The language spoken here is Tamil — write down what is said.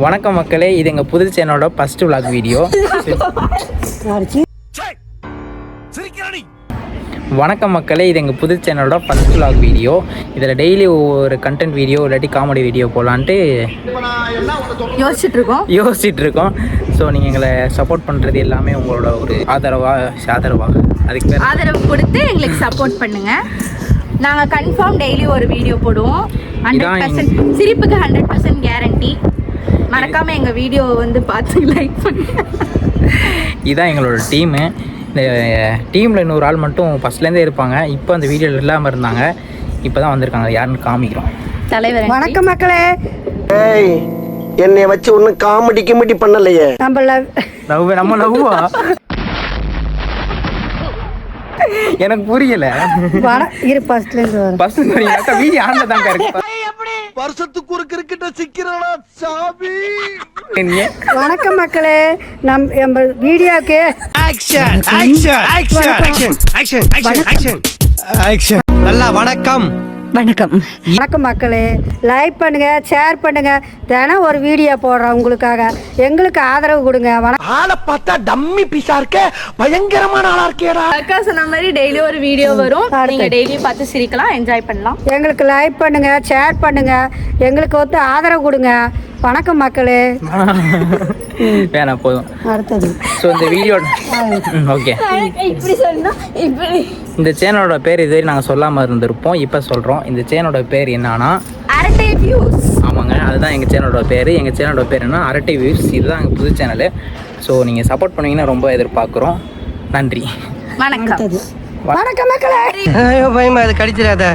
வணக்கம் மக்களே, இது எங்கள் புது சேனலோட ஃபர்ஸ்ட் vlog வீடியோ. வணக்கம் மக்களே, இது எங்கள் புது சேனலோட ஃபர்ஸ்ட் vlog வீடியோ. இதில் டெய்லி ஒரு கண்டென்ட் வீடியோ இல்லாட்டி காமெடி வீடியோ போகலான்ட்டு யோசிச்சுட்டு இருக்கோம். ஸோ நீங்கள் எங்களை சப்போர்ட் பண்ணுறது எல்லாமே உங்களோட ஒரு ஆதரவாக அதுக்கு பேர் ஆதரவு கொடுத்து எங்களுக்கு சப்போர்ட் பண்ணுங்கள். நாங்கள் கன்ஃபார்ம் டெய்லி ஒரு வீடியோ போடுவோம். 100% சிரிப்புக்கு 100% கேரண்டி. மறக்காமல் எங்கள் வீடியோவை வந்து பார்த்து லைக் பண்ணுங்க. இதுதான் எங்களோட டீமு. இந்த டீமில் இன்னொரு ஆள் மட்டும் ஃபஸ்ட்லேருந்தே இருப்பாங்க. இப்போ அந்த வீடியோவில் இல்லாமல் இருந்தாங்க. இப்போ தான் வந்திருக்காங்க. யாருன்னு காமிக்கிறோம். தலைவர் வணக்கம் மக்களே. என்னை வச்சு ஒன்றும் காமெடி பண்ணலையே. நம்ம லவ்வா எனக்கு புரியல. வீடியோ ஆன்ல தாங்க இருக்கு. வருஷத்துக்கு ஒரு கிரிக்கெட்ட சிக்கிறடா சாமி. வணக்கம் மக்களே, நம்ம வீடியோக்கு action action action action action action action. நல்லா வணக்கம். வணக்கம் மக்களே, லைக் பண்ணுங்க, ஷேர் பண்ணுங்க. தினம் ஒரு வீடியோ போடுறோம் உங்களுக்காக. எங்களுக்கு ஆதரவு கொடுங்க. ஆளை பார்த்தா டம்மி பீஸா இருக்க, பயங்கரமான ஆளா இருக்கேடா. அக்கா சொன்ன மாதிரி டெய்லி ஒரு வீடியோ வரும். நீங்க டெய்லி பார்த்து சிரிக்கலாம், என்ஜாய் பண்ணலாம். எங்களுக்கு லைக் பண்ணுங்க, ஷேர் பண்ணுங்க, எங்களுக்கு வந்து ஆதரவு கொடுங்க. வணக்கம் மக்களே. வேணாம் போதும். அடுத்தது ஸோ இந்த வீடியோ ஓகே. இப்படி சொன்னா இப்படி இந்த சேனலோட பேர் இதுவரை நாங்கள் சொல்லாமல் இருந்திருப்போம். இப்போ சொல்கிறோம். இந்த சேனலோட பேர் என்னன்னா அரட்டை வியூஸ். ஆமாங்க, அதுதான் எங்கள் சேனலோட பேர். எங்கள் சேனலோட பேர் என்ன, அரட்டை வியூஸ். இதுதான் எங்கள் புது சேனலு. ஸோ நீங்கள் சப்போர்ட் பண்ணுவீங்கன்னா ரொம்ப எதிர்பார்க்குறோம். நன்றி. வணக்கம். வணக்கம் மக்களே. பயமா அது கடிச்சிடாத.